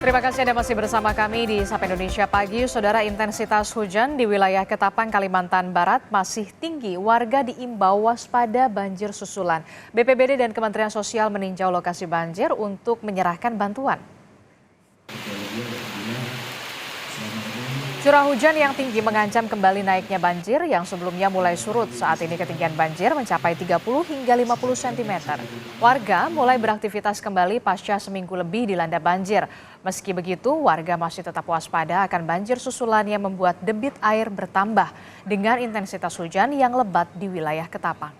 Terima kasih Anda masih bersama kami di Sapa Indonesia Pagi. Saudara, intensitas hujan di wilayah Ketapang, Kalimantan Barat masih tinggi. Warga diimbau waspada banjir susulan. BPBD dan Kementerian Sosial meninjau lokasi banjir untuk menyerahkan bantuan. Curah hujan yang tinggi mengancam kembali naiknya banjir yang sebelumnya mulai surut. Saat ini ketinggian banjir mencapai 30 hingga 50 cm. Warga mulai beraktivitas kembali pasca seminggu lebih dilanda banjir. Meski begitu, warga masih tetap waspada akan banjir susulan yang membuat debit air bertambah dengan intensitas hujan yang lebat di wilayah Ketapang.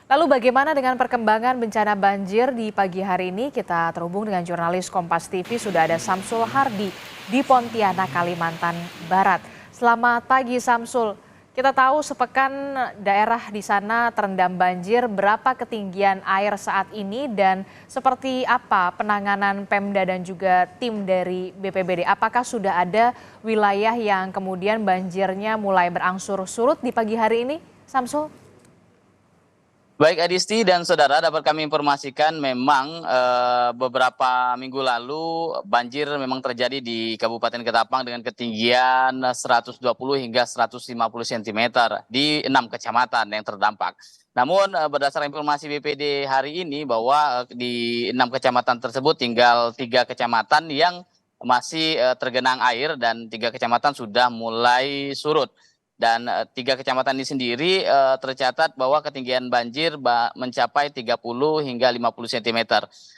Lalu bagaimana dengan perkembangan bencana banjir di pagi hari ini? Kita terhubung dengan jurnalis Kompas TV, sudah ada Samsul Hardi di Pontianak, Kalimantan Barat. Selamat pagi Samsul. Kita tahu sepekan daerah di sana terendam banjir. Berapa ketinggian air saat ini dan seperti apa penanganan Pemda dan juga tim dari BPBD? Apakah sudah ada wilayah yang kemudian banjirnya mulai berangsur surut di pagi hari ini, Samsul? Baik Adisti dan saudara, dapat kami informasikan memang beberapa minggu lalu banjir memang terjadi di Kabupaten Ketapang dengan ketinggian 120 hingga 150 cm di 6 kecamatan yang terdampak. Namun berdasarkan informasi BPD hari ini bahwa di 6 kecamatan tersebut tinggal 3 kecamatan yang masih tergenang air dan 3 kecamatan sudah mulai surut. Dan 3 kecamatan ini sendiri tercatat bahwa ketinggian banjir mencapai 30 hingga 50 cm.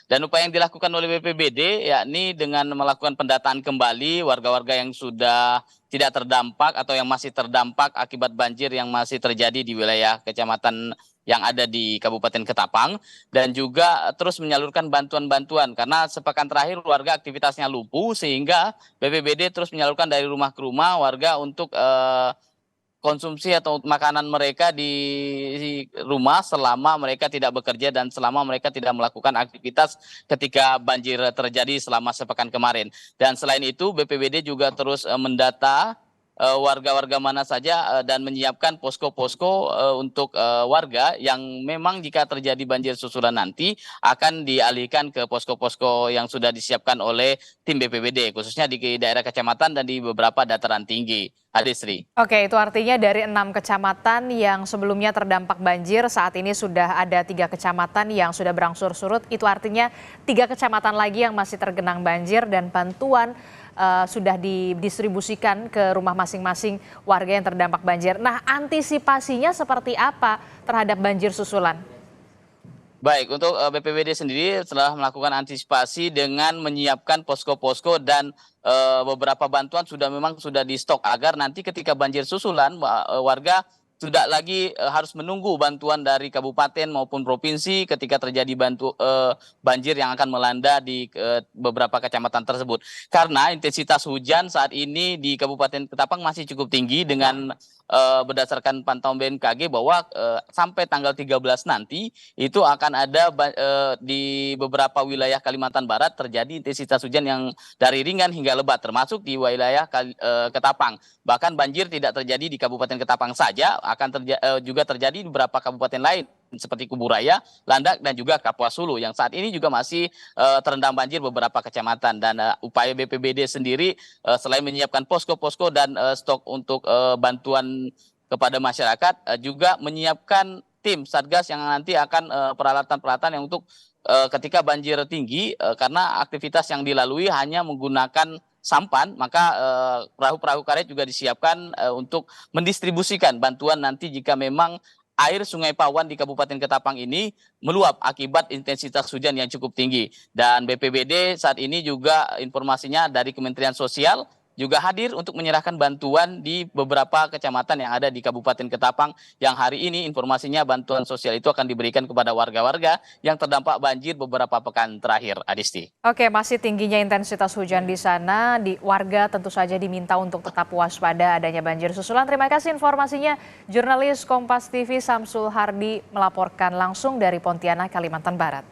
Dan upaya yang dilakukan oleh BPBD yakni dengan melakukan pendataan kembali warga-warga yang sudah tidak terdampak atau yang masih terdampak akibat banjir yang masih terjadi di wilayah kecamatan yang ada di Kabupaten Ketapang, dan juga terus menyalurkan bantuan-bantuan karena sepekan terakhir warga aktivitasnya lumpuh sehingga BPBD terus menyalurkan dari rumah ke rumah warga untuk konsumsi atau makanan mereka di rumah selama mereka tidak bekerja dan selama mereka tidak melakukan aktivitas ketika banjir terjadi selama sepekan kemarin. Dan selain itu BPBD juga terus mendata warga-warga mana saja dan menyiapkan posko-posko untuk warga yang memang jika terjadi banjir susulan nanti akan dialihkan ke posko-posko yang sudah disiapkan oleh tim BPBD khususnya di daerah kecamatan dan di beberapa dataran tinggi. Adisri. Oke, itu artinya dari 6 kecamatan yang sebelumnya terdampak banjir, saat ini sudah ada 3 kecamatan yang sudah berangsur surut. Itu artinya 3 kecamatan lagi yang masih tergenang banjir dan bantuan sudah didistribusikan ke rumah masing-masing warga yang terdampak banjir. Nah, antisipasinya seperti apa terhadap banjir susulan? Baik, untuk BPBD sendiri telah melakukan antisipasi dengan menyiapkan posko-posko dan beberapa bantuan memang sudah di stok agar nanti ketika banjir susulan warga tidak lagi harus menunggu bantuan dari kabupaten maupun provinsi ketika terjadi banjir yang akan melanda di beberapa kecamatan tersebut. Karena intensitas hujan saat ini di Kabupaten Ketapang masih cukup tinggi dengan berdasarkan pantauan BMKG bahwa sampai tanggal 13 nanti itu akan ada di beberapa wilayah Kalimantan Barat terjadi intensitas hujan yang dari ringan hingga lebat termasuk di wilayah Ketapang. Bahkan banjir tidak terjadi di Kabupaten Ketapang saja, akan juga terjadi di beberapa kabupaten lain seperti Kuburaya, Landak, dan juga Kapuas Hulu yang saat ini juga masih terendam banjir beberapa kecamatan. Dan upaya BPBD sendiri selain menyiapkan posko-posko dan stok untuk bantuan kepada masyarakat, juga menyiapkan tim Satgas yang nanti akan peralatan-peralatan yang untuk ketika banjir tinggi karena aktivitas yang dilalui hanya menggunakan sampan, maka perahu-perahu karet juga disiapkan untuk mendistribusikan bantuan nanti jika memang air Sungai Pawan di Kabupaten Ketapang ini meluap akibat intensitas hujan yang cukup tinggi. Dan BPBD saat ini juga informasinya dari Kementerian Sosial juga hadir untuk menyerahkan bantuan di beberapa kecamatan yang ada di Kabupaten Ketapang yang hari ini informasinya bantuan sosial itu akan diberikan kepada warga-warga yang terdampak banjir beberapa pekan terakhir, Adisti. Oke, masih tingginya intensitas hujan di sana, warga tentu saja diminta untuk tetap waspada adanya banjir susulan. Terima kasih informasinya, jurnalis Kompas TV Samsul Hardi melaporkan langsung dari Pontianak, Kalimantan Barat.